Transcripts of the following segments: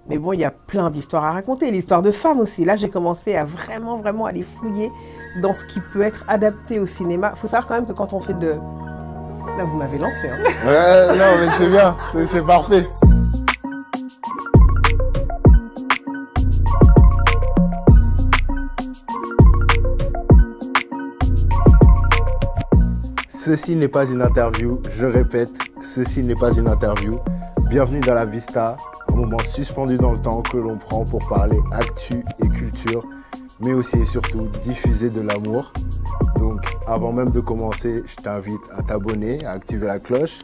Mais bon, il y a plein d'histoires à raconter. L'histoire de femmes aussi. Là, j'ai commencé à vraiment, vraiment aller fouiller dans ce qui peut être adapté au cinéma. Il faut savoir quand même que quand on fait de... Là, vous m'avez lancé. Hein. Ouais, non, mais c'est bien. C'est parfait. Ceci n'est pas une interview. Je répète, ceci n'est pas une interview. Bienvenue dans la Vista. Un moment suspendu dans le temps que l'on prend pour parler actu et culture, mais aussi et surtout diffuser de l'amour. Donc avant même de commencer, je t'invite à t'abonner, à activer la cloche.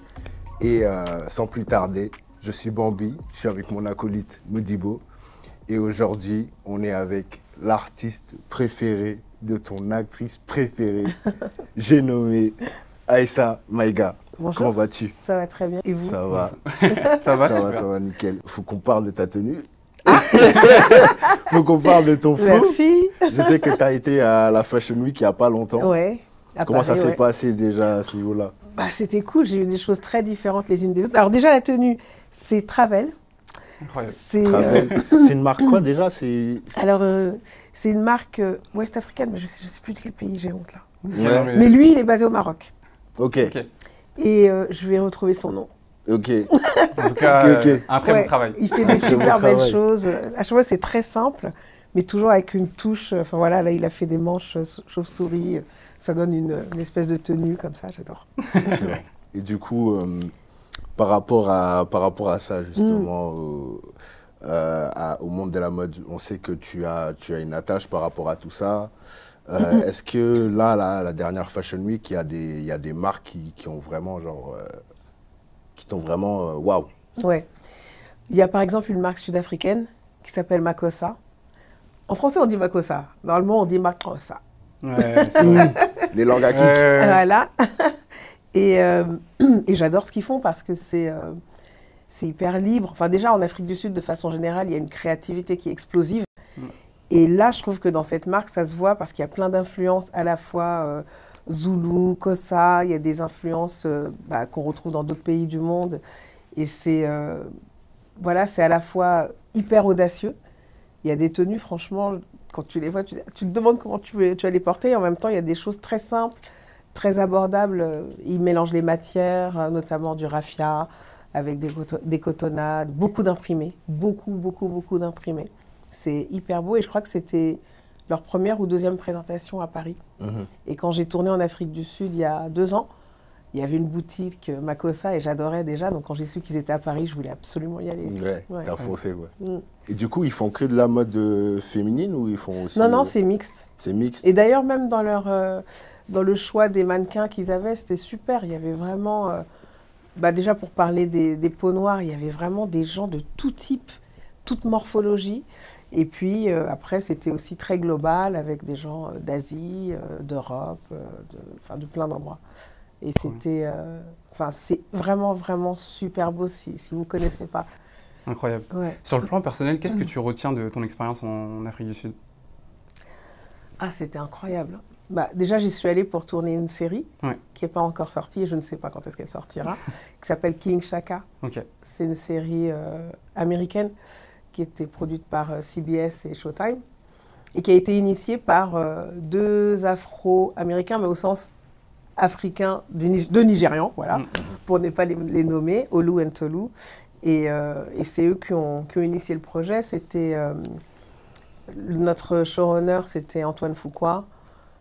Et sans plus tarder, je suis Bambi, je suis avec mon acolyte Modibo. Et aujourd'hui, on est avec l'artiste préféré de ton actrice préférée. J'ai nommé Aïssa Maïga. Bonjour. Comment vas-tu? Ça va très bien. Et vous? Ça va. Ça va, ça va, nickel. Faut qu'on parle de ta tenue. Faut qu'on parle de ton flow. Merci. Je sais que tu as été à la Fashion Week il n'y a pas longtemps. Ouais. Comment ça s'est passé déjà à ce niveau-là? Bah, c'était cool, j'ai eu des choses très différentes les unes des autres. Alors déjà, la tenue, c'est Travel. Incroyable. Travel. C'est une marque quoi déjà? Alors, c'est une marque ouest-africaine, mais je ne sais plus de quel pays, j'ai honte là. Ouais. Mais lui, il est basé au Maroc. Ok. Et je vais retrouver son nom. Ok. En tout cas, Ok. un très bon travail. Il fait des Très bon super belles travail. choses. À chaque fois, c'est très simple, mais toujours avec une touche. Enfin voilà, là, il a fait des manches chauve-souris. Ça donne une espèce de tenue comme ça, j'adore. C'est vrai. Et du coup, par rapport à ça, justement, au monde de la mode, on sait que tu as une attache par rapport à tout ça. Est-ce que là, la dernière Fashion Week, il y a des marques qui ont vraiment, genre, qui t'ont vraiment, waouh. Ouais. Il y a par exemple une marque sud-africaine qui s'appelle Makossa. En français, on dit Makossa. Normalement, on dit Makossa. Ouais, c'est vrai. Les langues à clic. Voilà. Et j'adore ce qu'ils font parce que c'est hyper libre. Enfin, déjà, en Afrique du Sud, de façon générale, il y a une créativité qui est explosive. Et là, je trouve que dans cette marque, ça se voit parce qu'il y a plein d'influences à la fois Zoulou, Kossa. Il y a des influences qu'on retrouve dans d'autres pays du monde. Et c'est voilà, c'est à la fois hyper audacieux. Il y a des tenues, franchement, quand tu les vois, tu te demandes comment tu vas les porter. Et en même temps, il y a des choses très simples, très abordables. Ils mélangent les matières, notamment du raffia, avec des cotonnades, beaucoup d'imprimés. Beaucoup d'imprimés. C'est hyper beau et je crois que c'était leur première ou deuxième présentation à Paris. Et quand j'ai tourné en Afrique du Sud il y a 2 ans, il y avait une boutique Makossa et j'adorais déjà. Donc quand j'ai su qu'ils étaient à Paris, je voulais absolument y aller. Ouais, t'as foncé, ouais. Et du coup, ils font que de la mode féminine ou ils font aussi... Non, c'est mixte. C'est mixte. Et d'ailleurs, même dans le choix des mannequins qu'ils avaient, c'était super. Il y avait vraiment... déjà, pour parler des peaux noires, il y avait vraiment des gens de tout type, toute morphologie. Et puis, après, c'était aussi très global avec des gens d'Asie, d'Europe, de plein d'endroits. Et c'était... c'est vraiment, vraiment super beau si vous ne connaissez pas. Incroyable. Ouais. Sur le plan personnel, qu'est-ce que tu retiens de ton expérience en Afrique du Sud? Ah, c'était incroyable. Déjà, j'y suis allée pour tourner une série qui n'est pas encore sortie, et je ne sais pas quand est-ce qu'elle sortira, qui s'appelle King Shaka. Okay. C'est une série américaine qui était produite par CBS et Showtime et qui a été initiée par 2 Afro-Américains, mais au sens africain de Nigérians, voilà, pour ne pas les nommer, Olu et Tolu. Et c'est eux qui ont initié le projet. C'était notre showrunner, c'était Antoine Fuqua.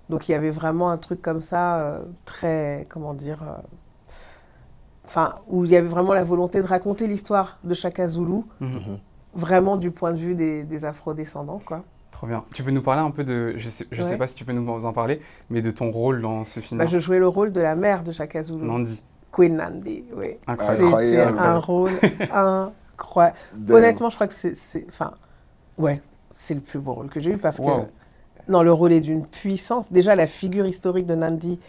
Donc il y avait vraiment un truc comme ça, très, comment dire, où il y avait vraiment la volonté de raconter l'histoire de Shaka Zulu, vraiment du point de vue des afro-descendants, quoi. Trop bien. Tu peux nous parler un peu de, je sais pas si tu peux nous en parler, mais de ton rôle dans ce film? Je jouais le rôle de la mère de Shaka Zulu. Nandi. Queen Nandi, oui. Incroyable. C'était un rôle incroyable. Honnêtement, je crois que c'est le plus beau rôle que j'ai eu parce que non, le rôle est d'une puissance. Déjà, la figure historique de Nandi,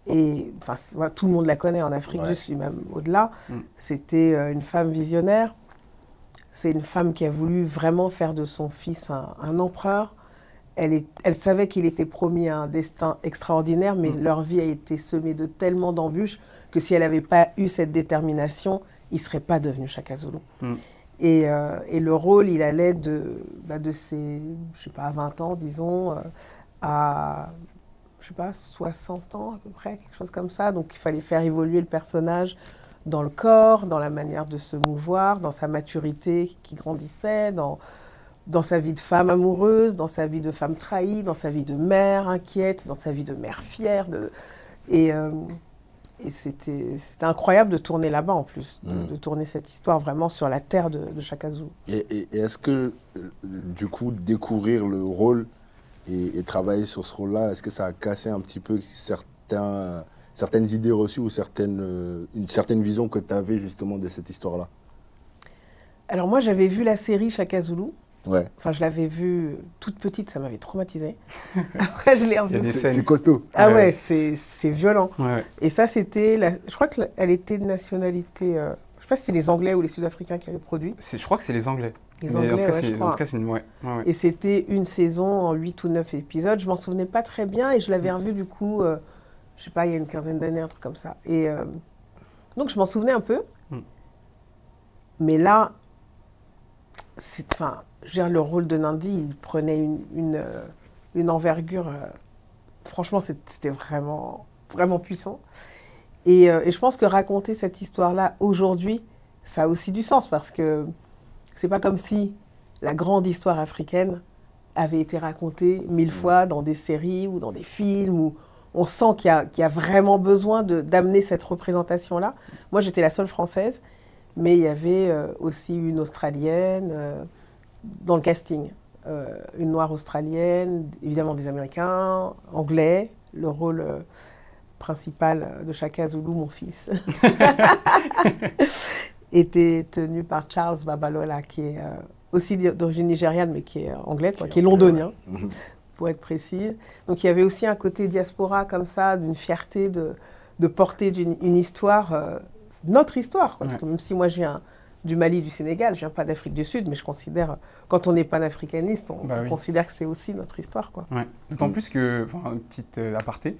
tout le monde la connaît en Afrique du Sud, même au-delà. C'était une femme visionnaire. C'est une femme qui a voulu vraiment faire de son fils un empereur. Elle savait qu'il était promis à un destin extraordinaire, mais leur vie a été semée de tellement d'embûches que si elle n'avait pas eu cette détermination, il ne serait pas devenu Shaka Zulu. Et le rôle, il allait de ses, je sais pas, 20 ans, disons, à, je sais pas, 60 ans à peu près, quelque chose comme ça. Donc, il fallait faire évoluer le personnage dans le corps, dans la manière de se mouvoir, dans sa maturité qui grandissait, dans sa vie de femme amoureuse, dans sa vie de femme trahie, dans sa vie de mère inquiète, dans sa vie de mère fière. Et c'était incroyable de tourner là-bas en plus, de tourner cette histoire vraiment sur la terre de Shaka Zulu. Et est-ce que, du coup, découvrir le rôle et travailler sur ce rôle-là, est-ce que ça a cassé un petit peu certaines idées reçues ou une certaine vision que tu avais justement de cette histoire-là? Alors moi, j'avais vu la série Shaka Zulu. Ouais. Enfin, je l'avais vue toute petite, ça m'avait traumatisée. Après, je l'ai revue. C'est costaud. Ah ouais, c'est violent. Ouais. Et ça, c'était... Je crois qu'elle était de nationalité... je sais pas si c'était les Anglais ou les Sud-Africains qui avaient produit. Je crois que c'est les Anglais. Les Anglais, en tout cas, c'est une... Ouais. Et c'était une saison en 8 ou 9 épisodes. Je m'en souvenais pas très bien et je l'avais revue du coup, je sais pas, il y a une quinzaine d'années, un truc comme ça. Et donc, je m'en souvenais un peu. Mais là, enfin, je veux dire, le rôle de Nandi, il prenait une envergure. Franchement, c'était vraiment, vraiment puissant. Et je pense que raconter cette histoire-là aujourd'hui, ça a aussi du sens parce que c'est pas comme si la grande histoire africaine avait été racontée 1000 fois dans des séries ou dans des films où on sent qu'il y a vraiment besoin d'amener cette représentation-là. Moi, j'étais la seule française, mais il y avait aussi une Australienne dans le casting. Une noire australienne, évidemment des Américains, anglais. Le rôle principal de Shaka Zulu, mon fils, était tenu par Charles Babalola, qui est aussi d'origine nigériane, mais qui est anglais, qui est londonien, pour être précise. Donc il y avait aussi un côté diaspora comme ça, d'une fierté de porter une histoire, notre histoire. Parce que même si moi je viens du Mali, du Sénégal, je ne viens pas d'Afrique du Sud, mais je considère, quand on n'est panafricaniste, on considère que c'est aussi notre histoire. Ouais. D'autant plus que, enfin, une petite aparté,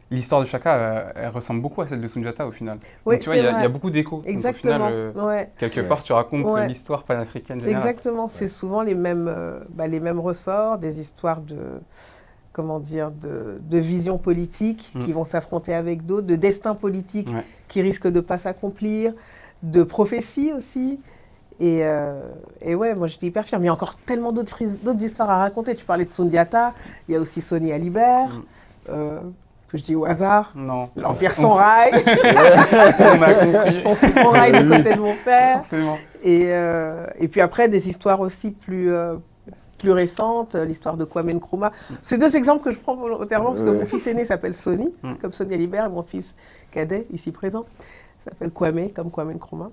l'histoire de Shaka, elle ressemble beaucoup à celle de Sundiata au final. Oui, donc, tu vois, il y a beaucoup d'échos. Exactement. Donc, au final, quelque part, tu racontes l'histoire panafricaine générale. Exactement, c'est souvent les mêmes ressorts, des histoires de vision politique qui vont s'affronter avec d'autres, de destin politique qui risquent de ne pas s'accomplir, de prophéties aussi. Et ouais, moi j'étais hyper fière. Mais il y a encore tellement d'autres histoires à raconter. Tu parlais de Sundiata, il y a aussi Sony Alibert, que je dis au hasard. Non. L'Empire sans rail. On a compris. Son rail du côté de mon père. Forcément. Et puis après, des histoires aussi plus récentes, l'histoire de Kwame Nkrumah. C'est deux exemples que je prends volontairement parce que mon fils aîné s'appelle Sony, comme Sony Alibert, et mon fils cadet, ici présent, s'appelle Kwame, comme Kwame Nkrumah.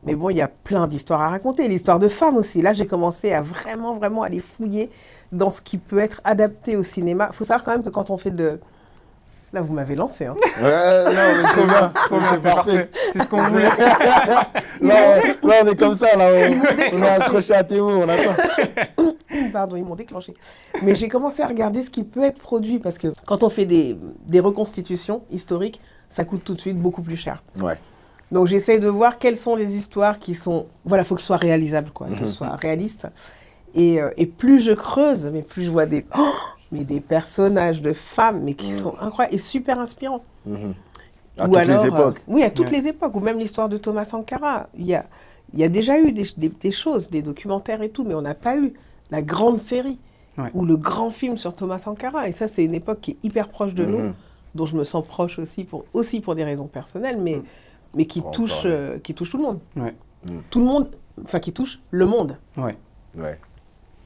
Mais bon, il y a plein d'histoires à raconter. L'histoire de femmes aussi. Là, j'ai commencé à vraiment, vraiment aller fouiller dans ce qui peut être adapté au cinéma. Il faut savoir quand même que quand on fait de... Là, vous m'avez lancé. Hein. Ouais, non, mais c'est bien. C'est parfait. C'est ce qu'on voulait. Là, on est comme ça. Là, on a accroché à tes mots. On attend. Pardon, ils m'ont déclenché. Mais j'ai commencé à regarder ce qui peut être produit. Parce que quand on fait des reconstitutions historiques, ça coûte tout de suite beaucoup plus cher. Ouais. Donc, j'essaie de voir quelles sont les histoires qui sont... Voilà, il faut que ce soit réalisable, quoi, que ce soit réaliste. Et plus je creuse, mais plus je vois des personnages de femmes, mais qui sont incroyables et super inspirants. À toutes les époques. Oui, à toutes les époques. Ou même l'histoire de Thomas Sankara. Il y a déjà eu des choses, des documentaires et tout, mais on n'a pas eu la grande série ou le grand film sur Thomas Sankara. Et ça, c'est une époque qui est hyper proche de nous, dont je me sens proche aussi pour des raisons personnelles, mais qui touche tout le monde. Ouais. Tout le monde, enfin qui touche le monde. Ouais.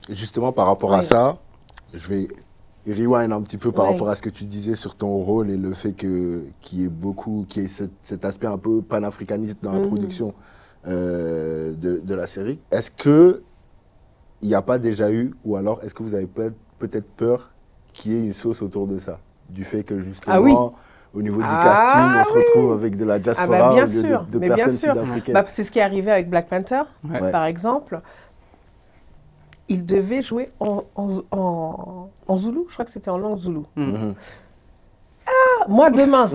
Et justement, par rapport à ça, je vais rewind un petit peu par rapport à ce que tu disais sur ton rôle et le fait qu'il y ait cet aspect un peu panafricaniste dans la production de la série. Est-ce qu'il n'y a pas déjà eu, ou alors est-ce que vous avez peut-être peur qu'il y ait une sauce autour de ça? Du fait que justement... Au niveau du casting, on se retrouve avec de la diaspora, de personnes sud-africaines. C'est ce qui est arrivé avec Black Panther, par exemple. Il devait jouer en Zoulou, je crois que c'était en langue Zoulou. Moi, demain,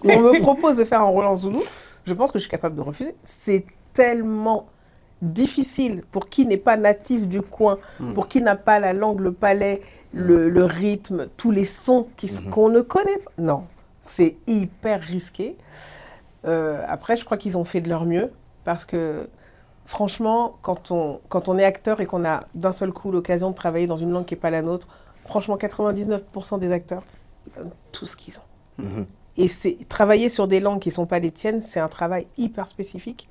on me propose de faire un rôle en Zoulou, je pense que je suis capable de refuser. C'est tellement difficile pour qui n'est pas natif du coin, pour qui n'a pas la langue, le palais, le rythme, tous les sons qu'on ne connaît pas. Non, c'est hyper risqué. Après, je crois qu'ils ont fait de leur mieux parce que, franchement, quand on est acteur et qu'on a d'un seul coup l'occasion de travailler dans une langue qui n'est pas la nôtre, franchement, 99% des acteurs, ils donnent tout ce qu'ils ont. Et travailler sur des langues qui ne sont pas les tiennes, c'est un travail hyper spécifique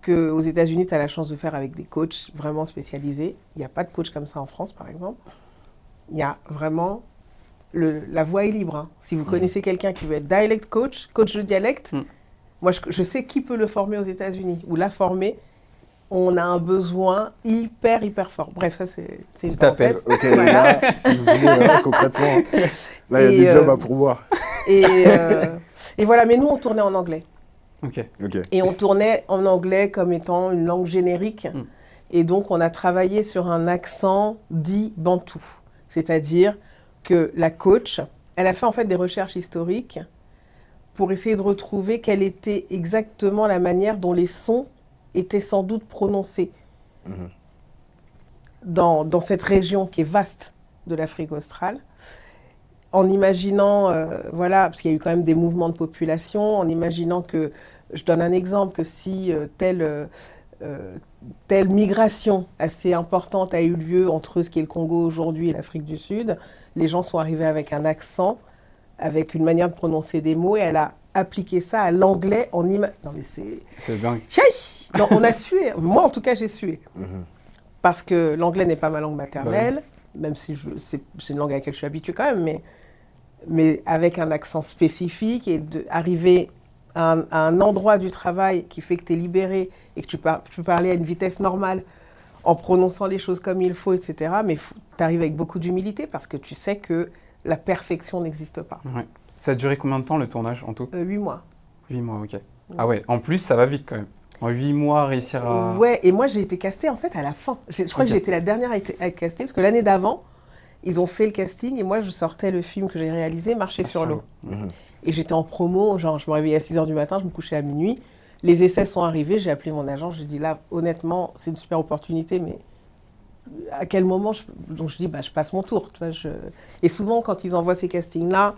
qu'aux États-Unis, tu as la chance de faire avec des coachs vraiment spécialisés. Il n'y a pas de coach comme ça en France, par exemple. Il y a vraiment... la voie est libre. Hein. Si vous connaissez quelqu'un qui veut être dialect coach, coach de dialecte, moi, je sais qui peut le former aux États-Unis ou la former. On a un besoin hyper, hyper fort. Bref, ça, c'est une parenthèse. Ok, voilà. Là, si vous voulez, concrètement, là, il y a des jobs à pourvoir. Et voilà, mais nous, on tournait en anglais. Okay. Et on tournait en anglais comme étant une langue générique. Et donc, on a travaillé sur un accent dit bantou. C'est-à-dire que la coach, elle a fait en fait des recherches historiques pour essayer de retrouver quelle était exactement la manière dont les sons étaient sans doute prononcés dans cette région qui est vaste de l'Afrique australe. En imaginant, voilà, parce qu'il y a eu quand même des mouvements de population, en imaginant que, je donne un exemple, que si telle migration assez importante a eu lieu entre ce qui est le Congo aujourd'hui et l'Afrique du Sud, les gens sont arrivés avec un accent, avec une manière de prononcer des mots, et elle a appliqué ça à l'anglais en Non mais c'est... C'est dingue. Non, on a sué. Moi, en tout cas, j'ai sué. Parce que l'anglais n'est pas ma langue maternelle, même si c'est une langue à laquelle je suis habituée quand même, mais avec un accent spécifique et d'arriver à un endroit du travail qui fait que tu es libéré et que tu peux parler à une vitesse normale en prononçant les choses comme il faut, etc. Mais tu arrives avec beaucoup d'humilité parce que tu sais que la perfection n'existe pas. Ouais. Ça a duré combien de temps le tournage en tout 8 mois. 8 mois, ok. Ah ouais, en plus ça va vite quand même. En 8 mois, réussir à... Ouais, et moi j'ai été castée en fait à la fin. Je crois que j'ai été la dernière à être castée parce que l'année d'avant, ils ont fait le casting et moi je sortais le film que j'ai réalisé, Marcher sur l'eau. Et j'étais en promo, genre je me réveillais à 6h du matin, je me couchais à minuit. Les essais sont arrivés, j'ai appelé mon agent, je lui ai dit là, honnêtement, c'est une super opportunité, mais à quel moment Donc je dis, bah, je passe mon tour. Tu vois, Et souvent, quand ils envoient ces castings-là,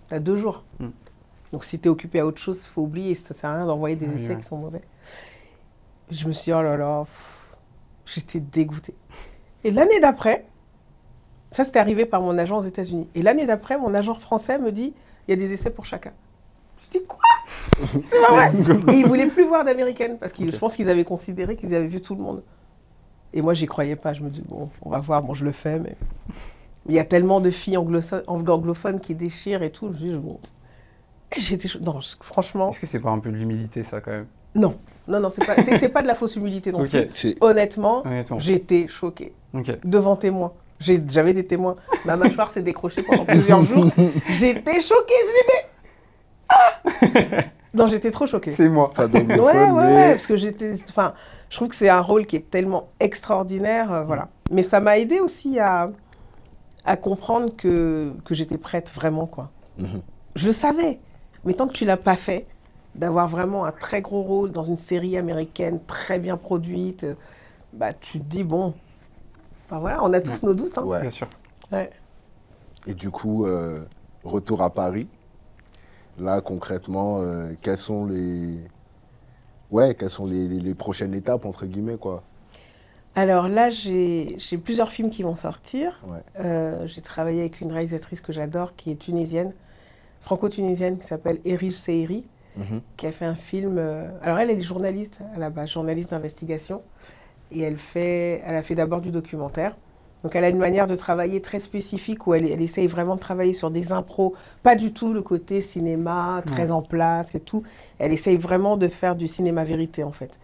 tu as 2 jours. Donc si tu es occupé à autre chose, il faut oublier, ça ne sert à rien d'envoyer des essais qui sont mauvais. Je me suis dit, oh là là, j'étais dégoûtée. Et l'année d'après, ça c'était arrivé par mon agent aux États-Unis. Et l'année d'après, mon agent français me dit, il y a des essais pour chacun. Je dis, quoi? C'est pas vrai. Et ils ne voulaient plus voir d'américaines, parce que je pense qu'ils avaient considéré qu'ils avaient vu tout le monde. Et moi, j'y croyais pas. Je me dis, bon, on va voir, bon, je le fais, mais... Il y a tellement de filles anglophones qui déchirent et tout. Je me dis, bon... Non, franchement... Est-ce que c'est pas un peu de l'humilité, ça, quand même? Non, c'est pas de la fausse humilité non plus. Honnêtement, j'étais choquée. Devant témoins. J'avais des témoins. Ma mâchoire s'est décrochée pendant plusieurs jours. J'étais choquée. Je dis, mais... Non, j'étais trop choquée. C'est moi. Ouais, parce que je trouve que c'est un rôle qui est tellement extraordinaire, voilà. Mais ça m'a aidée aussi à comprendre que j'étais prête vraiment, quoi. Je le savais, mais tant que tu l'as pas fait, d'avoir vraiment un très gros rôle dans une série américaine très bien produite, bah tu te dis bon, enfin voilà, on a tous nos doutes, hein. Ouais. Bien sûr. Ouais. Et du coup, retour à Paris. Là, concrètement, quelles sont les prochaines étapes, entre guillemets, quoi? Alors là, j'ai plusieurs films qui vont sortir. Ouais. J'ai travaillé avec une réalisatrice que j'adore, qui est tunisienne, franco-tunisienne, qui s'appelle Erij Seiri, qui a fait un film... alors elle est journaliste à la base, journaliste d'investigation, et elle a fait d'abord du documentaire. Donc elle a une manière de travailler très spécifique où elle essaye vraiment de travailler sur des impros, pas du tout le côté cinéma, très en place et tout. Elle essaye vraiment de faire du cinéma vérité, en fait.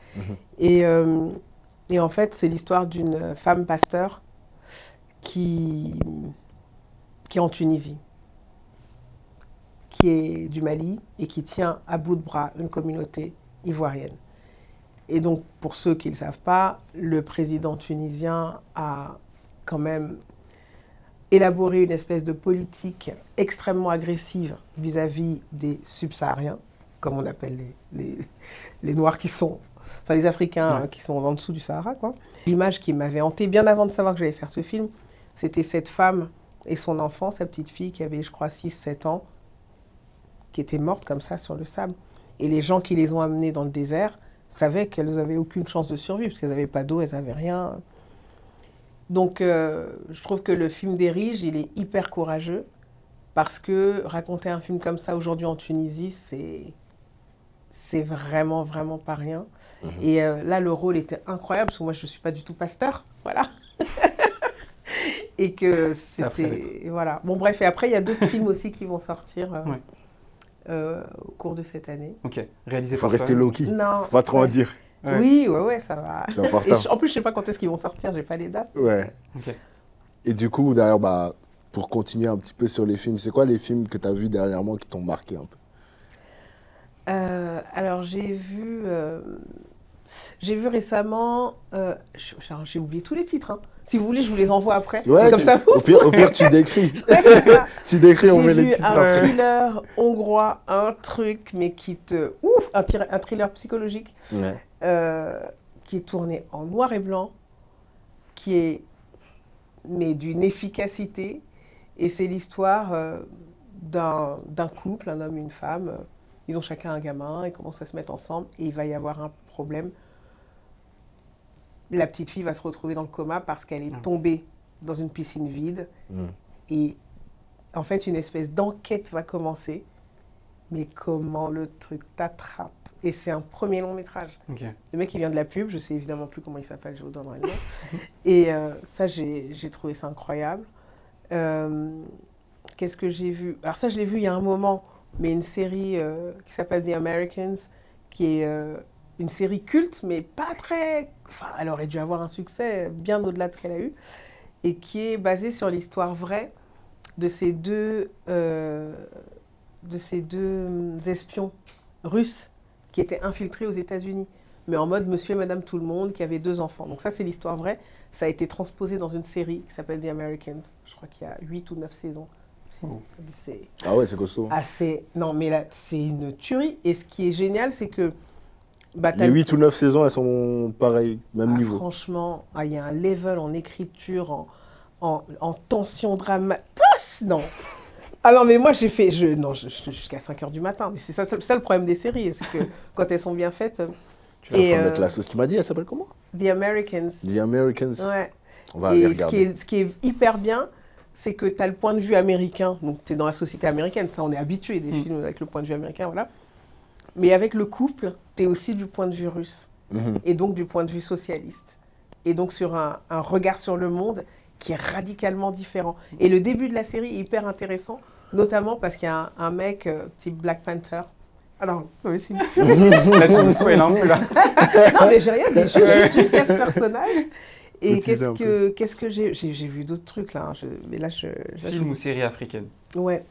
Et en fait, c'est l'histoire d'une femme pasteur qui est en Tunisie, qui est du Mali et qui tient à bout de bras une communauté ivoirienne. Et donc, pour ceux qui ne le savent pas, le président tunisien a quand même élaboré une espèce de politique extrêmement agressive vis-à-vis des subsahariens, comme on appelle les Noirs qui sont enfin les Africains qui sont en dessous du Sahara, quoi. L'image qui m'avait hantée bien avant de savoir que j'allais faire ce film, c'était cette femme et son enfant, sa petite fille qui avait, je crois, 6-7 ans, qui était morte comme ça sur le sable. Et les gens qui les ont amenées dans le désert savaient qu'elles n'avaient aucune chance de survivre, parce qu'elles n'avaient pas d'eau, elles n'avaient rien. Donc, je trouve que le film d'Erige, il est hyper courageux, parce que raconter un film comme ça aujourd'hui en Tunisie, c'est vraiment, vraiment pas rien. Et là, le rôle était incroyable, parce que moi, je ne suis pas du tout pasteur, voilà. Et que c'était... Voilà. Bon, bref, et après, il y a d'autres films aussi qui vont sortir au cours de cette année. Ok. Réalisé par Faut rester low-key. Non. Faut pas trop en dire. Ouais. Oui, ouais, ça va. C'est important. En plus, je sais pas quand est-ce qu'ils vont sortir, j'ai pas les dates. Ouais. Ok. Et du coup, d'ailleurs, bah, pour continuer un petit peu sur les films, c'est quoi les films que tu as vus dernièrement qui t'ont marqué un peu? Alors, j'ai vu récemment... j'ai oublié tous les titres, hein. Si vous voulez, je vous les envoie après. Ouais, comme ça, au pire, tu décris. Ouais, tu décris, on met les titres après. J'ai après. vu un thriller hongrois, un truc, mais qui te... Ouf, un thriller psychologique, Ouais. qui est tourné en noir et blanc, qui est... mais d'une efficacité. Et c'est l'histoire d'un couple, un homme et une femme. Ils ont chacun un gamin, ils commencent à se mettre ensemble et il va y avoir un problème. La petite fille va se retrouver dans le coma parce qu'elle est tombée dans une piscine vide. Et en fait, une espèce d'enquête va commencer. Mais comment le truc t'attrape? Et c'est un premier long métrage. Okay. Le mec, il vient de la pub. Je sais évidemment plus comment il s'appelle, je vous donnerai le nom. Et ça, j'ai trouvé ça incroyable. Qu'est-ce que j'ai vu? Alors ça, je l'ai vu il y a un moment, mais une série qui s'appelle The Americans, qui est une série culte, mais pas très... Enfin, elle aurait dû avoir un succès bien au-delà de ce qu'elle a eu, et qui est basée sur l'histoire vraie de ces deux espions russes qui étaient infiltrés aux États-Unis, mais en mode monsieur et madame tout le monde, qui avaient 2 enfants. Donc ça, c'est l'histoire vraie. Ça a été transposé dans une série qui s'appelle The Americans. Je crois qu'il y a 8 ou 9 saisons. Ah ouais, c'est costaud. Non, mais là, c'est une tuerie. Et ce qui est génial, c'est que... les 8 ou 9 saisons, elles sont pareilles, même niveau. Franchement, il y a un level en écriture, en tension dramatique. Non. Ah non, mais moi, j'ai fait... jusqu'à 5 h du matin. Mais c'est ça le problème des séries. C'est que quand elles sont bien faites... Tu vas mettre la sauce. Tu m'as dit, elle s'appelle comment? The Americans. The Americans. Ouais. On va aller regarder. Ce qui est hyper bien, c'est que tu as le point de vue américain. Donc, tu es dans la société américaine. Ça, on est habitué des films avec le point de vue américain, voilà. Mais avec le couple, tu es aussi du point de vue russe. Et donc, du point de vue socialiste. Et donc, sur un regard sur le monde qui est radicalement différent. Et le début de la série est hyper intéressant, notamment parce qu'il y a un mec, type Black Panther. Alors, c'est une tuerie. Là, tu me spoil un peu, là. Non, mais j'ai rien dit. Je joue juste à ce personnage. Et qu'est-ce que j'ai vu d'autres trucs, là. Film ou série africaine? Ouais.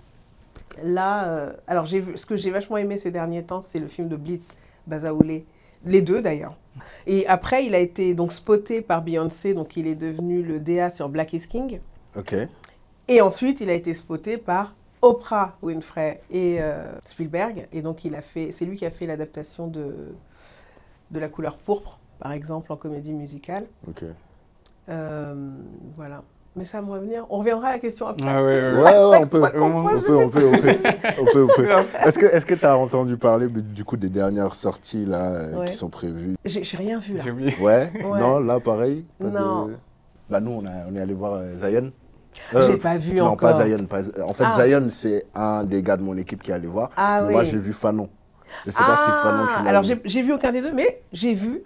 Là, alors, ce que j'ai vachement aimé ces derniers temps, c'est le film de Blitz Bazaoulé. Les deux, d'ailleurs. Et après, il a été donc spoté par Beyoncé, donc il est devenu le DA sur Black is King. Ok. Et ensuite, il a été spoté par Oprah Winfrey et Spielberg. Et donc, c'est lui qui a fait l'adaptation de La couleur pourpre, par exemple, en comédie musicale. Ok. Voilà. Mais ça va me revenir. On reviendra à la question après. Ah ouais, on peut. Est-ce que tu as entendu parler du coup des dernières sorties là, qui sont prévues? J'ai rien vu là. J'ai oublié. Ouais. Non, là pareil. Non. Bah nous on est allé voir Zion. Je l'ai pas vu non, encore. Non, pas Zion. En fait, Zion, c'est un des gars de mon équipe qui est allé voir. Ah, oui. Moi, j'ai vu Fanon. Je sais pas si Fanon, tu l'as vu. Alors, j'ai vu aucun des deux, mais j'ai vu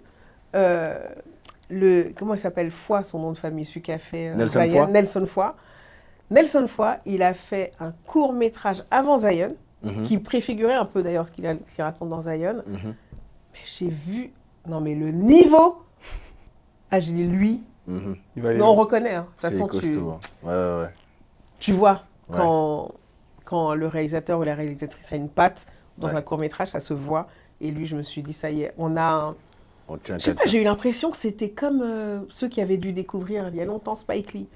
comment il s'appelle? Foy, son nom de famille, celui qui a fait Nelson Zion. Foy. Nelson Foy. Nelson Foy, il a fait un court-métrage avant Zion, qui préfigurait un peu d'ailleurs ce qu'il raconte dans Zion. Mais j'ai vu... Non, mais le niveau... Ah, j'ai dit lui... Mais on reconnaît, hein. De toute façon, costaud, ouais. Tu vois, quand le réalisateur ou la réalisatrice a une patte dans un court-métrage, ça se voit. Et lui, je me suis dit, ça y est, on a un... Je sais pas, j'ai eu l'impression que c'était comme ceux qui avaient dû découvrir il y a longtemps Spike Lee.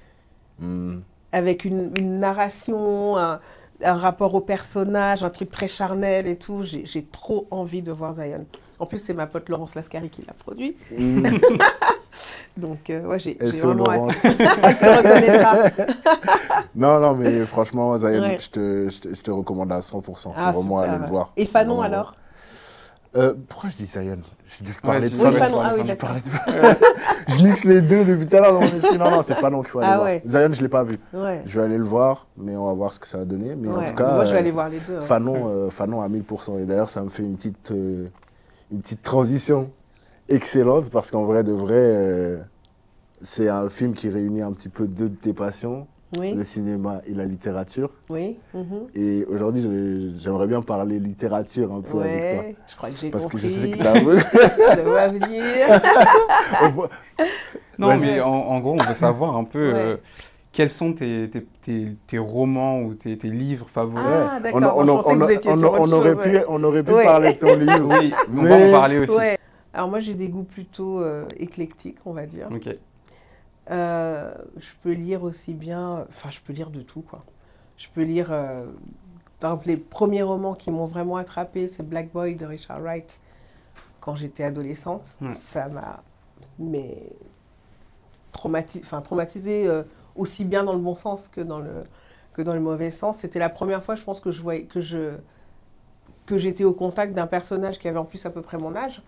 Avec une narration, un rapport au personnage, un truc très charnel et tout. J'ai trop envie de voir Zion. En plus, c'est ma pote Laurence Lascari qui l'a produit. Donc, ouais, j'ai vraiment Laurence. Elle se reconnaîtra. Non, mais franchement, Zion, je te recommande à 100%. Faut vraiment aller le voir. Et Fanon, alors? Pourquoi je dis Zion? Je parlais de Fanon. Fanon. Ah oui, je mixe les deux depuis tout à l'heure dans mon esprit. Non, c'est Fanon qu'il faut aller voir. Ouais. Zion, je ne l'ai pas vu. Ouais. Je vais aller le voir, mais on va voir ce que ça va donner. Mais en tout cas, moi, je vais aller voir les deux. Fanon à 1000%. Et d'ailleurs, ça me fait une petite transition excellente parce qu'en vrai de vrai, c'est un film qui réunit un petit peu deux de tes passions. Oui. Le cinéma et la littérature. Oui. Et aujourd'hui, j'aimerais bien parler littérature un peu avec toi. Je crois que j'ai compris. Parce que je sais que tu as... Ça va venir. Non, mais en gros, on veut savoir un peu quels sont tes romans ou tes livres favoris. Ah, d'accord. On aurait pu parler de ton livre. Oui, on va en parler aussi. Ouais. Alors moi, j'ai des goûts plutôt éclectiques, on va dire. Ok. Je peux lire aussi bien, enfin je peux lire de tout quoi. Je peux lire, par exemple les premiers romans qui m'ont vraiment attrapée, c'est Black Boy de Richard Wright quand j'étais adolescente. Ça m'a traumatisée aussi bien dans le bon sens que dans le mauvais sens. C'était la première fois je pense que je voyais que j'étais au contact d'un personnage qui avait en plus à peu près mon âge.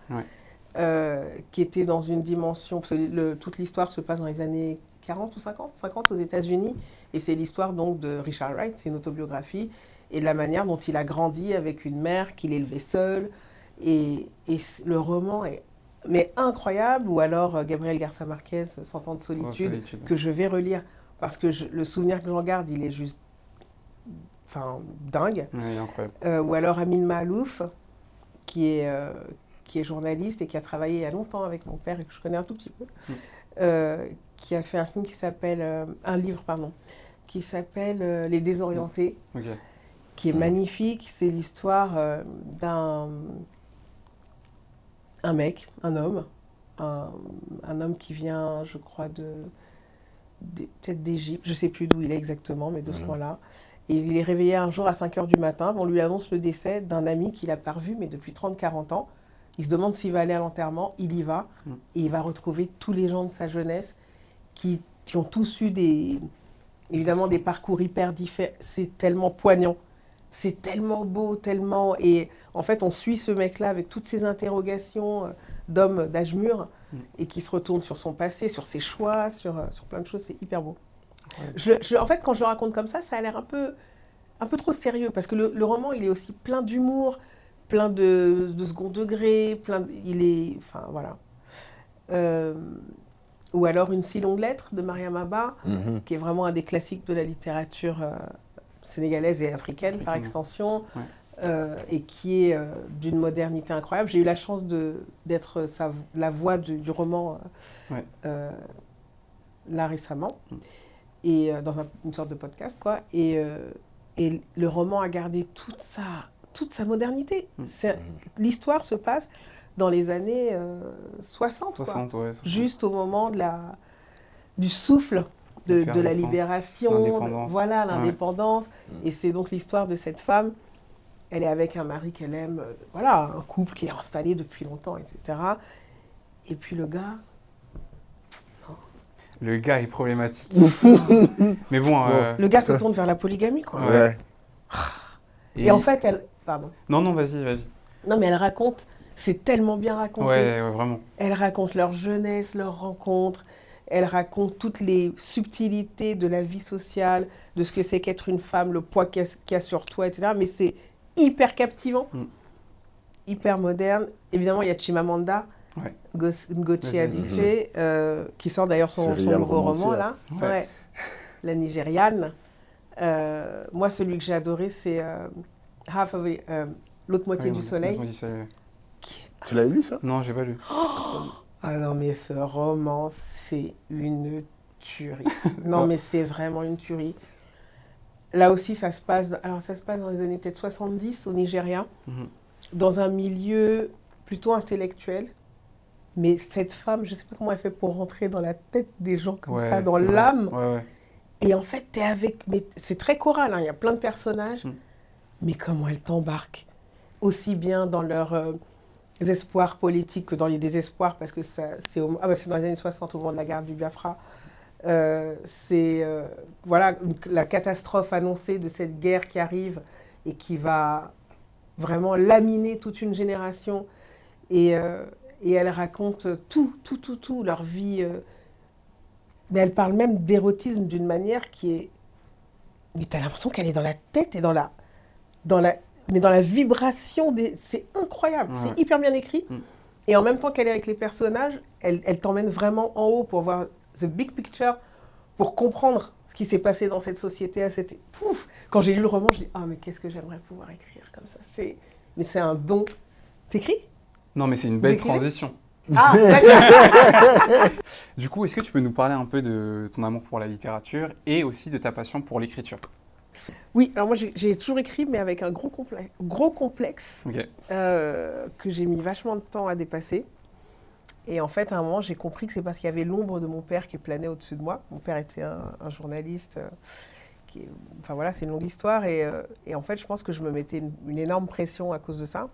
Qui était dans une dimension, parce que toute l'histoire se passe dans les années 40 ou 50 aux États-Unis, et c'est l'histoire donc de Richard Wright, c'est une autobiographie, et de la manière dont il a grandi avec une mère qu'il élevait seul, et le roman est incroyable, ou alors Gabriel Garcia Marquez, 100 ans de solitude, que je vais relire, parce que le souvenir que j'en garde, il est juste dingue. Oui, incroyable. Ou alors Amin Maalouf, qui est journaliste et qui a travaillé il y a longtemps avec mon père et que je connais un tout petit peu, qui a fait un film qui s'appelle, qui s'appelle Les Désorientés, qui est magnifique. C'est l'histoire d'un homme qui vient, je crois, peut-être d'Égypte, je ne sais plus d'où il est exactement, mais de ce coin-là. Et il est réveillé un jour à 5h du matin, on lui annonce le décès d'un ami qu'il n'a pas revu, mais depuis 30-40 ans. Il se demande s'il va aller à l'enterrement, il y va, et il va retrouver tous les gens de sa jeunesse qui ont tous eu évidemment des parcours hyper différents. C'est tellement poignant, c'est tellement beau, tellement... Et en fait, on suit ce mec-là avec toutes ces interrogations d'homme d'âge mûr, et qui se retourne sur son passé, sur ses choix, sur plein de choses, c'est hyper beau. En fait, quand je le raconte comme ça a l'air un peu trop sérieux, parce que le roman, il est aussi plein d'humour, plein de second degré, enfin voilà. Ou alors Une si longue lettre de Mariam Abba, qui est vraiment un des classiques de la littérature sénégalaise et africaine par extension, et qui est d'une modernité incroyable. J'ai eu la chance d'être la voix du roman là récemment, et dans une sorte de podcast, quoi. Et le roman a gardé toute sa modernité. L'histoire se passe dans les années 60, quoi. Juste au moment du souffle de la libération, l'indépendance. Et c'est donc l'histoire de cette femme. Elle est avec un mari qu'elle aime, un couple qui est installé depuis longtemps, etc. Et puis le gars... Le gars est problématique. Mais bon... Le gars se tourne vers la polygamie, quoi. Et en fait, Pardon. Non, vas-y. Non, mais elle raconte, c'est tellement bien raconté. Ouais, vraiment. Elle raconte leur jeunesse, leurs rencontres. Elle raconte toutes les subtilités de la vie sociale, de ce que c'est qu'être une femme, le poids qu'il y a sur toi, etc. Mais c'est hyper captivant, hyper moderne. Évidemment, il y a Chimamanda Ngozi Adichie, qui sort d'ailleurs son nouveau roman, là. La Nigériane. Moi, celui que j'ai adoré, c'est L'autre moitié du soleil. Tu l'as lu, ça? Non, j'ai pas lu. Ah non, mais ce roman, c'est une tuerie. Non, mais c'est vraiment une tuerie. Là aussi, ça se passe dans les années peut-être 70 au Nigeria, dans un milieu plutôt intellectuel. Mais cette femme, je ne sais pas comment elle fait pour rentrer dans la tête des gens comme ça, dans l'âme. Et en fait, t'es avec... Mais c'est très choral, il y a plein de personnages. Mais comment elle t'embarque, aussi bien dans leur espoirs politiques que dans les désespoirs, parce que c'est dans les années 60, au moment de la guerre du Biafra. Voilà, la catastrophe annoncée de cette guerre qui arrive et qui va vraiment laminer toute une génération. Et elle raconte tout, leur vie. Mais elle parle même d'érotisme d'une manière qui est... Mais tu as l'impression qu'elle est dans la tête et dans la vibration. C'est incroyable, ouais. C'est hyper bien écrit. Et en même temps qu'elle est avec les personnages, elle t'emmène vraiment en haut pour voir the big picture, pour comprendre ce qui s'est passé dans cette société. Pouf. Quand j'ai lu le roman, je dis « Ah, mais qu'est-ce que j'aimerais pouvoir écrire comme ça ?» Mais c'est un don. T'écris ? Non, mais c'est une belle transition. Ah, d'accord. Du coup, est-ce que tu peux nous parler un peu de ton amour pour la littérature et aussi de ta passion pour l'écriture ? Oui, alors moi j'ai toujours écrit, mais avec un gros complexe okay. Que j'ai mis vachement de temps à dépasser. Et en fait, à un moment, j'ai compris que c'est parce qu'il y avait l'ombre de mon père qui planait au-dessus de moi. Mon père était un journaliste. Enfin voilà, c'est une longue histoire. Et en fait, je pense que je me mettais une énorme pression à cause de ça.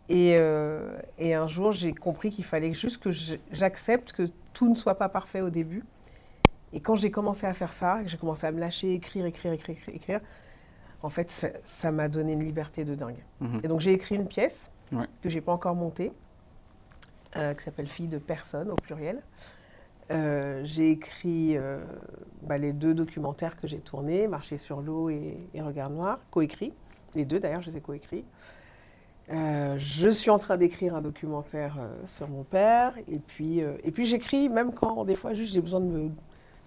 Et un jour, j'ai compris qu'il fallait juste que j'accepte que tout ne soit pas parfait au début. Et quand j'ai commencé à faire ça, j'ai commencé à me lâcher, écrire, en fait, ça m'a donné une liberté de dingue. Et donc, j'ai écrit une pièce que je n'ai pas encore montée, qui s'appelle « Fille de personne » au pluriel. J'ai écrit les 2 documentaires que j'ai tournés, « Marcher sur l'eau » et « Regard noir », coécrits. Les 2, d'ailleurs, je les ai coécrits. Je suis en train d'écrire un documentaire sur mon père. Et puis j'écris même quand, des fois, juste j'ai besoin de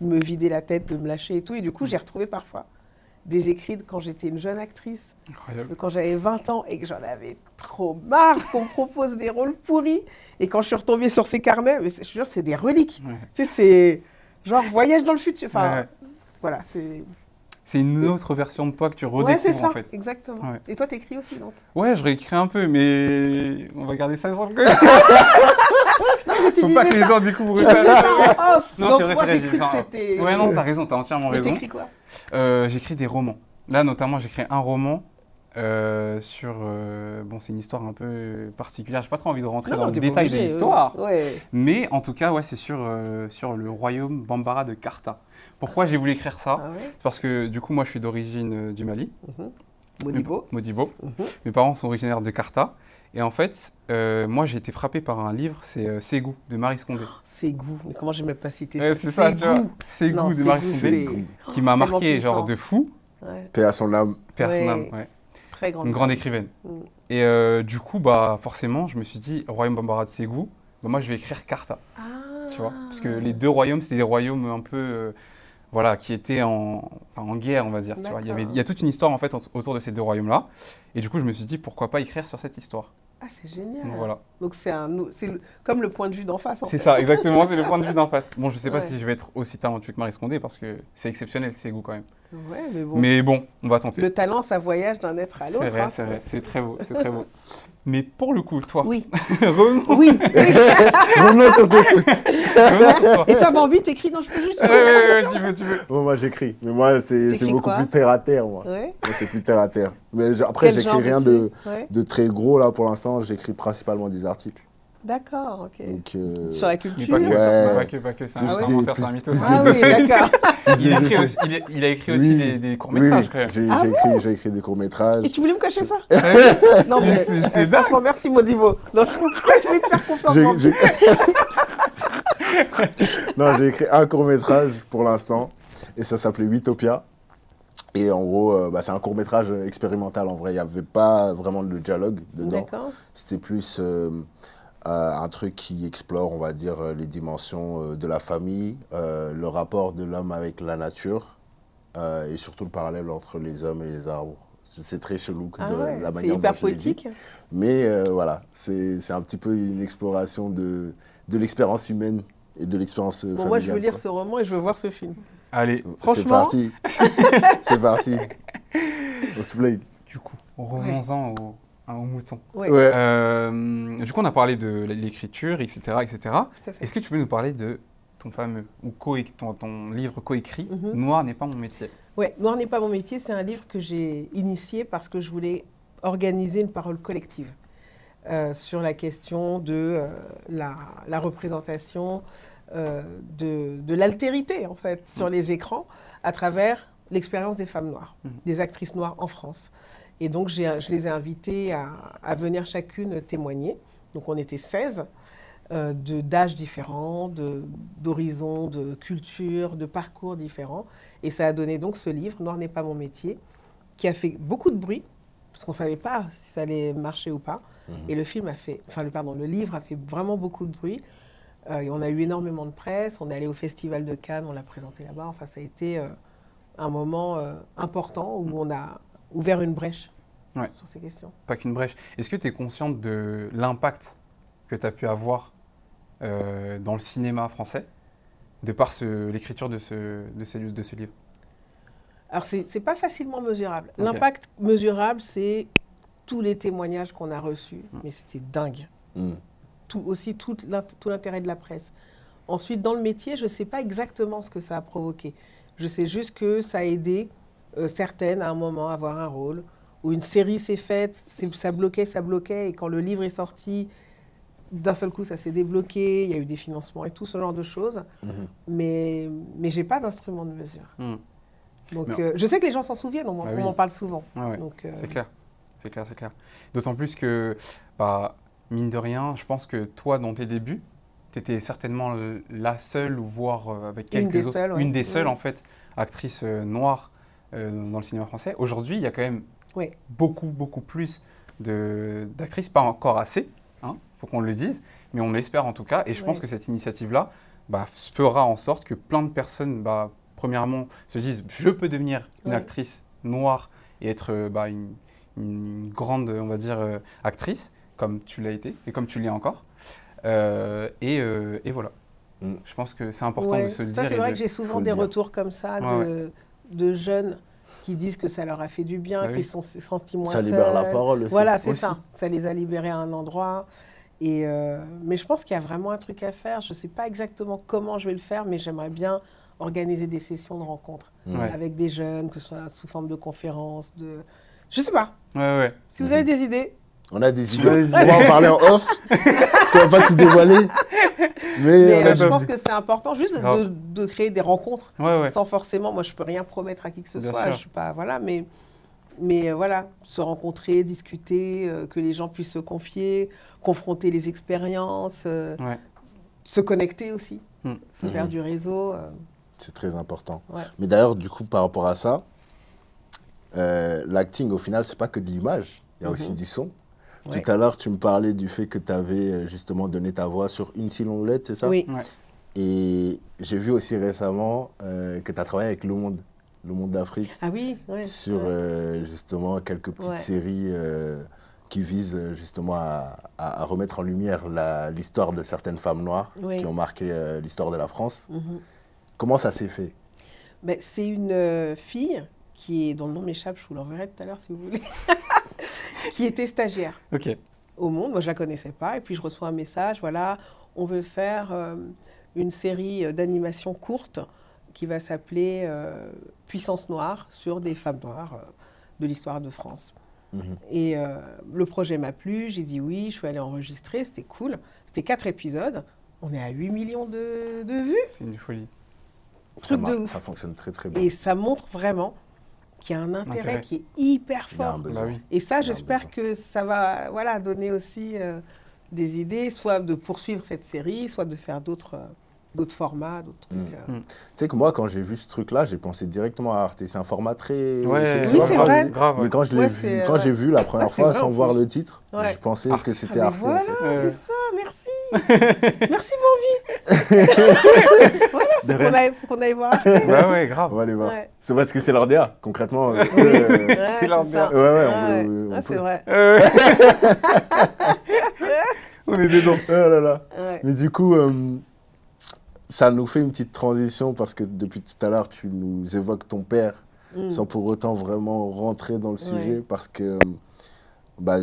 me vider la tête, de me lâcher et tout. Et du coup, j'ai retrouvé parfois des écrits de quand j'étais une jeune actrice, de quand j'avais 20 ans et que j'en avais trop marre qu'on me propose des rôles pourris. Et quand je suis retombée sur ces carnets, mais je te jure, c'est des reliques. Ouais. Tu sais, c'est genre voyage dans le futur. Enfin, voilà, c'est... C'est une autre version de toi que tu redécouvres, en fait. Exactement. Ouais. Et toi, t'écris aussi, donc? Ouais, je réécris un peu, mais on va garder ça sans le code. Faut pas que les gens découvrent ça. Off. Non, c'est vrai, c'est vrai. Ouais, non, t'as raison, t'as entièrement raison. T'écris quoi? J'écris des romans. Là, notamment, j'écris un roman sur... bon, c'est une histoire un peu particulière. J'ai pas trop envie de rentrer dans le détail de l'histoire. Ouais. Mais en tout cas, ouais, c'est sur le royaume Bambara de Karta. Pourquoi j'ai voulu écrire ça? Parce que du coup, moi, je suis d'origine du Mali. Modibo. Mes parents sont originaires de Karta. Et en fait, moi, j'ai été frappé par un livre, c'est Ségou de Marie Scondé. Ségou, mais comment j'ai même pas cité ça? C'est ça, tu vois. Ségou de Marie Scondé, qui m'a marqué, genre de fou. Paix à son âme. Paix à son âme, ouais. Très grande. Une grande écrivaine. Et du coup, bah, forcément, je me suis dit, Royaume Bambara de Ségou, bah, moi, je vais écrire Karta. Tu vois, parce que les 2 royaumes, c'était des royaumes un peu... voilà, qui étaient en guerre, on va dire. Tu vois. Il y a toute une histoire en fait autour de ces 2 royaumes-là. Et du coup, je me suis dit, pourquoi pas écrire sur cette histoire? Ah, c'est génial. Donc, voilà. Donc, c'est comme le point de vue d'en face. C'est ça, exactement, c'est le point de vue d'en face. Bon, je ne sais pas si je vais être aussi talentueux que Marie Scondé, parce que c'est exceptionnel, c'est goût quand même. Ouais, mais bon, on va tenter. Le talent, ça voyage d'un être à l'autre. C'est vrai, c'est très beau, c'est très beau. Mais pour le coup, toi, oui. revenons. Oui. Revenons sur tes foot. Et toi, Bambi, t'écris? Non, je peux juste... Ouais, tu veux. Bon, moi, j'écris. Mais moi, c'est beaucoup plus terre à terre, moi. Ouais. Moi, c'est plus terre à terre. Mais après, j'écris rien de très gros, là, pour l'instant. J'écris principalement des articles. D'accord, ok. Donc, sur la culture? Pas que ça. C'est un mytho. Ah oui, d'accord. Il a écrit aussi des courts-métrages, quand même. J'ai écrit des courts-métrages. Et tu voulais me cacher ça? Non, mais c'est franchement, merci Modibo. Non, je crois que je vais te faire confiance. Non, j'ai écrit un court-métrage pour l'instant. Et ça s'appelait Utopia. Et en gros, c'est un court-métrage expérimental. En vrai, il n'y avait pas vraiment de dialogue dedans. C'était plus... un truc qui explore, on va dire, les dimensions de la famille, le rapport de l'homme avec la nature et surtout le parallèle entre les hommes et les arbres. C'est très chelou la manière dont je l'ai dit. C'est hyper poétique. Mais voilà, c'est un petit peu une exploration de l'expérience humaine et de l'expérience familiale. Moi, je veux lire ce roman et je veux voir ce film. Allez, franchement. C'est parti. C'est parti. On se plaît. Du coup, revenons-en au mouton. Ouais. Du coup, on a parlé de l'écriture, etc. Est-ce que tu peux nous parler de ton fameux, ou ton livre coécrit, Noir n'est pas mon métier? Ouais, Noir n'est pas mon métier, c'est un livre que j'ai initié parce que je voulais organiser une parole collective. sur la question de la représentation de l'altérité, en fait, sur les écrans, à travers l'expérience des femmes noires, des actrices noires en France. Et donc, je les ai invitées à venir chacune témoigner. Donc, on était 16, d'âges différents, d'horizons, de cultures, de parcours différents. Et ça a donné donc ce livre, Noir n'est pas mon métier, qui a fait beaucoup de bruit, parce qu'on ne savait pas si ça allait marcher ou pas. Et le livre a fait vraiment beaucoup de bruit. Et on a eu énormément de presse, on est allé au Festival de Cannes, on l'a présenté là-bas. Enfin, ça a été un moment important où on a ouvert une brèche sur ces questions. Pas qu'une brèche. Est-ce que tu es consciente de l'impact que tu as pu avoir dans le cinéma français, de par l'écriture de ce livre? Alors, c'est pas facilement mesurable. Okay. L'impact mesurable, c'est tous les témoignages qu'on a reçus. Mais c'était dingue. Tout l'intérêt de la presse. Ensuite, dans le métier, je ne sais pas exactement ce que ça a provoqué. Je sais juste que ça a aidé certaines, à un moment, à avoir un rôle. Ou une série s'est faite, ça bloquait. Et quand le livre est sorti, d'un seul coup, ça s'est débloqué. Il y a eu des financements et tout ce genre de choses. Mais je n'ai pas d'instrument de mesure. Donc, je sais que les gens s'en souviennent, on m'en parle souvent. C'est clair. C'est clair. D'autant plus que, mine de rien, je pense que toi, dans tes débuts, tu étais certainement la seule, ou voire avec quelques autres, une des seules, en fait, actrices noires dans le cinéma français. Aujourd'hui, il y a quand même beaucoup plus d'actrices, pas encore assez, faut qu'on le dise, mais on l'espère en tout cas. Et je pense que cette initiative-là fera en sorte que plein de personnes, premièrement, se disent « je peux devenir une actrice noire et être une grande, on va dire, actrice », comme tu l'as été et comme tu l'es encore. Et voilà. Je pense que c'est important de se le dire. Ça, c'est vrai que j'ai souvent des retours comme ça de jeunes qui disent que ça leur a fait du bien, qu'ils sont sentis moins seuls. Ça libère la parole aussi. Voilà, c'est ça. Ça les a libérés à un endroit. Mais je pense qu'il y a vraiment un truc à faire. Je ne sais pas exactement comment je vais le faire, mais j'aimerais bien organiser des sessions de rencontres avec des jeunes, que ce soit sous forme de conférences, je ne sais pas. Si vous avez des idées. On a des idées. On va en parler en off, parce qu'on ne va pas tout dévoiler. Mais je pense que c'est important juste de créer des rencontres, sans forcément, moi je ne peux rien promettre à qui que ce soit, je suis pas, mais voilà, se rencontrer, discuter, que les gens puissent se confier, confronter les expériences, se connecter aussi, se faire du réseau. C'est très important. Mais d'ailleurs, du coup, par rapport à ça, l'acting, au final, c'est pas que de l'image, il y a aussi du son. Tout à l'heure, tu me parlais du fait que tu avais justement donné ta voix sur Une si longue lettre, c'est ça? Oui. Et j'ai vu aussi récemment que tu as travaillé avec Le Monde d'Afrique. Ah oui, sur justement quelques petites séries qui visent justement à remettre en lumière l'histoire de certaines femmes noires qui ont marqué l'histoire de la France. Comment ça s'est fait? C'est une fille dont le nom m'échappe, je vous l'enverrai tout à l'heure si vous voulez, qui était stagiaire au Monde. Moi, je ne la connaissais pas. Et puis, je reçois un message, voilà, on veut faire une série d'animation courte qui va s'appeler Puissance Noire, sur des femmes noires de l'histoire de France. Et le projet m'a plu, j'ai dit oui, je suis allée enregistrer, c'était cool. C'était 4 épisodes, on est à 8 millions de vues. C'est une folie. Ça fonctionne très très bien. Et ça montre vraiment qu'il y a un intérêt qui est hyper fort. Et ça, j'espère que ça va donner aussi des idées, soit de poursuivre cette série, soit de faire d'autres formats, d'autres trucs. Tu sais que moi, quand j'ai vu ce truc-là, j'ai pensé directement à Arte. C'est un format très... oui, c'est vrai. Grave, mais quand j'ai vu la première fois, sans voir le titre, je pensais que c'était Arte. Voilà, en fait. c'est ça, merci. Merci, Bambi. Voilà, faut qu'on aille voir Arte. Ouais, grave. On va aller voir. C'est parce que c'est leur DA, concrètement. C'est leur DA. C'est vrai. On est dedans. Oh là là. Mais du coup... ça nous fait une petite transition parce que depuis tout à l'heure, tu nous évoques ton père sans pour autant vraiment rentrer dans le sujet parce que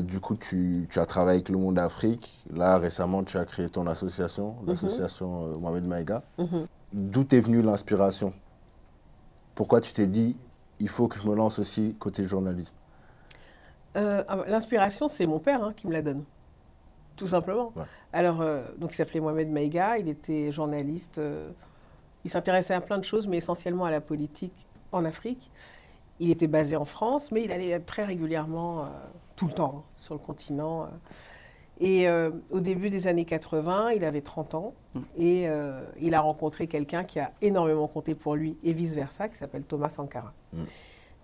du coup, tu as travaillé avec Le Monde d'Afrique. Là, récemment, tu as créé ton association, l'association Mohamed Maïga. D'où t'est venue l'inspiration? Pourquoi tu t'es dit, il faut que je me lance aussi côté journalisme? L'inspiration, c'est mon père qui me la donne. Tout simplement. Ouais. Alors, donc il s'appelait Mohamed Maïga, il était journaliste, il s'intéressait à plein de choses, mais essentiellement à la politique en Afrique. Il était basé en France, mais il allait très régulièrement, tout le temps, sur le continent. Et au début des années 80, il avait 30 ans, et il a rencontré quelqu'un qui a énormément compté pour lui, et vice-versa, qui s'appelle Thomas Sankara.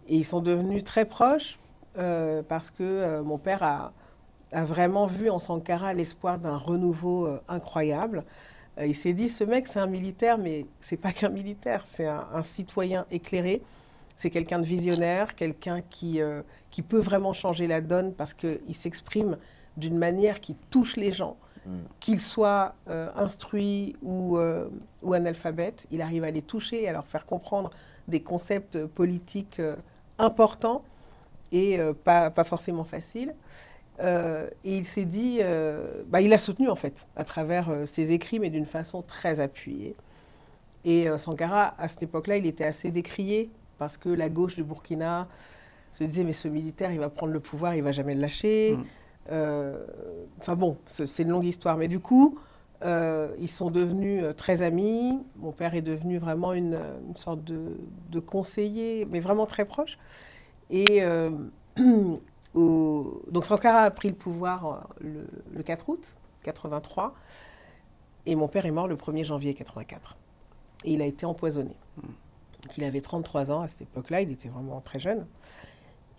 Et ils sont devenus très proches, parce que mon père a vraiment vu en Sankara l'espoir d'un renouveau incroyable. Il s'est dit, ce mec, c'est un militaire, mais c'est pas qu'un militaire, c'est un citoyen éclairé. C'est quelqu'un de visionnaire, quelqu'un qui peut vraiment changer la donne parce qu'il s'exprime d'une manière qui touche les gens, qu'ils soient instruits ou analphabètes. Il arrive à les toucher et à leur faire comprendre des concepts politiques importants et pas forcément faciles. Et il s'est dit, il a soutenu en fait à travers ses écrits, mais d'une façon très appuyée. Et Sankara, à cette époque-là, il était assez décrié parce que la gauche du Burkina se disait, mais ce militaire, il va prendre le pouvoir, il ne va jamais le lâcher. Enfin bon, c'est une longue histoire. Mais du coup, ils sont devenus très amis. Mon père est devenu vraiment une sorte de conseiller, mais vraiment très proche. Et donc Sankara a pris le pouvoir le 4 août 83 et mon père est mort le 1er janvier 84. Et il a été empoisonné. Donc, il avait 33 ans à cette époque-là, il était vraiment très jeune.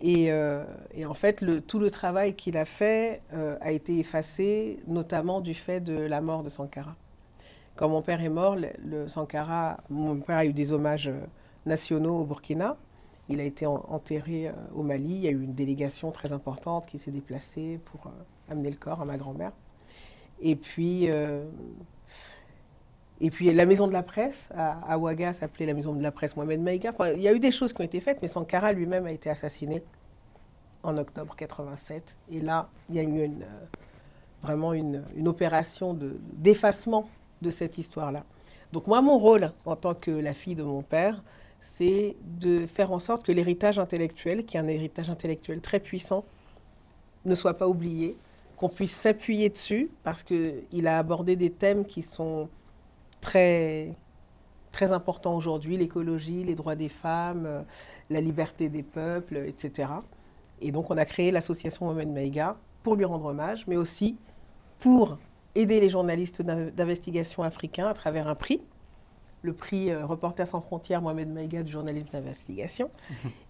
Et en fait, tout le travail qu'il a fait a été effacé, notamment du fait de la mort de Sankara. Quand mon père est mort, mon père a eu des hommages nationaux au Burkina. Il a été enterré au Mali. Il y a eu une délégation très importante qui s'est déplacée pour amener le corps à ma grand-mère. Et puis la maison de la presse à Ouaga s'appelait la maison de la presse Mohamed Maïga. Enfin, il y a eu des choses qui ont été faites, mais Sankara lui-même a été assassiné en octobre 87. Et là, il y a eu vraiment une opération d'effacement de cette histoire-là. Donc moi, mon rôle en tant que la fille de mon père, c'est de faire en sorte que l'héritage intellectuel, qui est un héritage intellectuel très puissant, ne soit pas oublié, qu'on puisse s'appuyer dessus, parce qu'il a abordé des thèmes qui sont très, très importants aujourd'hui, l'écologie, les droits des femmes, la liberté des peuples, etc. Et donc on a créé l'association Mohamed Maïga pour lui rendre hommage, mais aussi pour aider les journalistes d'investigation africains à travers un prix, le prix Reporters sans frontières Mohamed Maïga du journalisme d'investigation,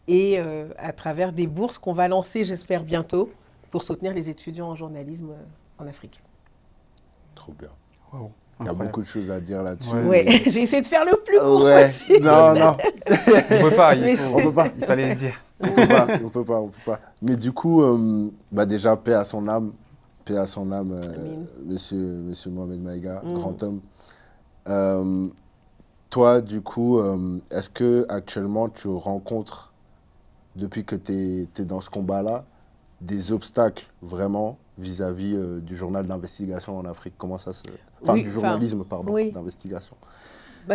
et à travers des bourses qu'on va lancer, j'espère, bientôt, pour soutenir les étudiants en journalisme en Afrique. Trop bien. Wow. Il y a beaucoup de choses à dire là-dessus. Ouais, j'ai essayé de faire le plus court possible. Non. On peut pas, il fallait le dire. On peut pas. Mais du coup, déjà, paix à son âme, monsieur Mohamed Maïga, grand homme. Toi, du coup, est-ce que actuellement tu rencontres, depuis que tu es dans ce combat-là, des obstacles vraiment vis-à-vis du journal d'investigation en Afrique? Comment ça se... Enfin, du journalisme, pardon, d'investigation.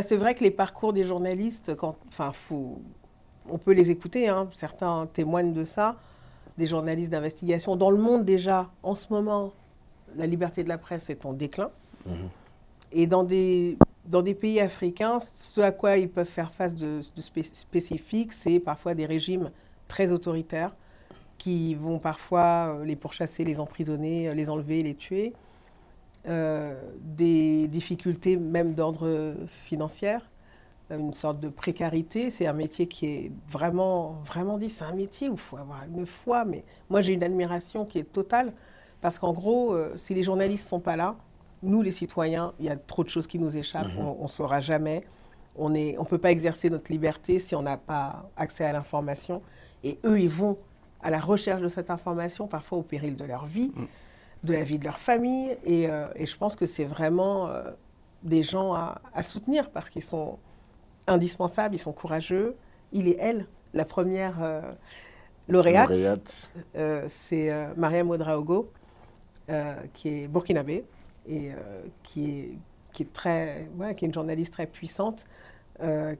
C'est vrai que les parcours des journalistes, on peut les écouter, hein, certains témoignent de ça, des journalistes d'investigation. Dans le monde déjà, en ce moment, la liberté de la presse est en déclin. Et dans des pays africains, ce à quoi ils peuvent faire face de spécifique, c'est parfois des régimes très autoritaires qui vont parfois les pourchasser, les emprisonner, les enlever, les tuer. Des difficultés même d'ordre financier, une sorte de précarité. C'est un métier qui est vraiment dit, c'est un métier où il faut avoir une foi. Mais moi, j'ai une admiration qui est totale parce qu'en gros, si les journalistes ne sont pas là, nous, les citoyens, il y a trop de choses qui nous échappent, on ne saura jamais. On ne peut pas exercer notre liberté si on n'a pas accès à l'information. Et eux, ils vont à la recherche de cette information, parfois au péril de leur vie, de la vie de leur famille. Et je pense que c'est vraiment des gens à soutenir parce qu'ils sont indispensables, ils sont courageux. Il et elle, la première lauréate. C'est Mariam Ouedraogo, qui est burkinabé et qui est une journaliste très puissante,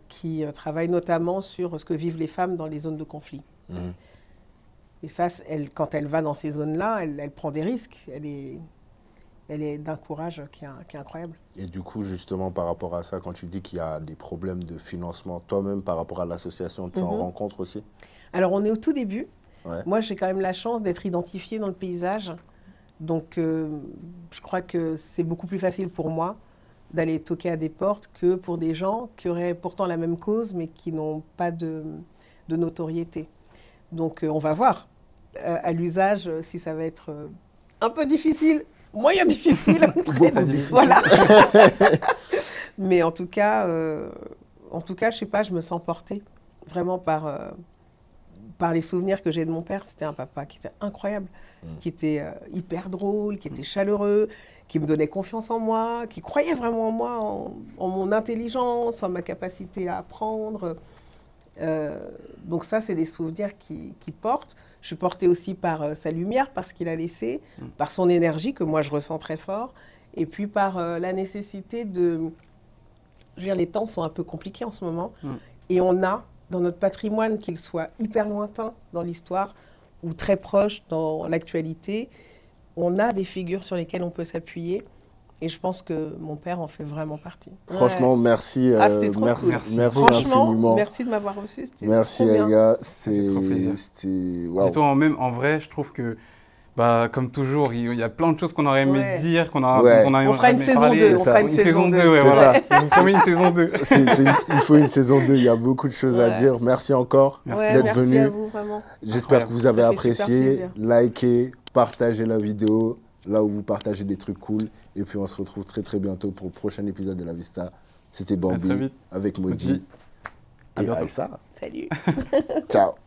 qui travaille notamment sur ce que vivent les femmes dans les zones de conflit. Et ça, quand elle va dans ces zones-là, elle prend des risques. elle est d'un courage qui est incroyable. Et du coup, justement, par rapport à ça, quand tu dis qu'il y a des problèmes de financement, toi-même, par rapport à l'association, tu en rencontres aussi? Alors, on est au tout début. Ouais. Moi, j'ai quand même la chance d'être identifiée dans le paysage. Donc, je crois que c'est beaucoup plus facile pour moi d'aller toquer à des portes que pour des gens qui auraient pourtant la même cause, mais qui n'ont pas de notoriété. Donc, on va voir à l'usage si ça va être un peu difficile, moyen difficile. Voilà. Mais en tout cas, je sais pas, je me sens portée vraiment par les souvenirs que j'ai de mon père. C'était un papa qui était incroyable, qui était hyper drôle, qui était chaleureux, qui me donnait confiance en moi, qui croyait vraiment en moi, en mon intelligence, en ma capacité à apprendre. Donc ça, c'est des souvenirs qui portent. Je suis portée aussi par sa lumière, par ce qu'il a laissé, par son énergie que moi je ressens très fort, et puis par la nécessité de... Je veux dire, les temps sont un peu compliqués en ce moment, et on a dans notre patrimoine, qu'il soit hyper lointain dans l'histoire ou très proche dans l'actualité, on a des figures sur lesquelles on peut s'appuyer. Et je pense que mon père en fait vraiment partie. Franchement, merci. C'était trop merci, cool. merci Franchement, infiniment. Merci de m'avoir reçu. Merci, Aya. C'était wow. Et toi, en vrai, je trouve que, comme toujours, il y a plein de choses qu'on aurait aimé dire, qu'on a, on fera une saison 2. On fera une saison 2, voilà. Je vous promets une saison 2. Il faut une saison 2, il y a beaucoup de choses à dire. Merci encore d'être venu. Merci à vous, vraiment. J'espère que vous avez apprécié. Likez, partagez la vidéo, là où vous partagez des trucs cool. Et puis on se retrouve très très bientôt pour le prochain épisode de La Vista. C'était Bambi avec Maudit et Aïssa. Salut. Ciao.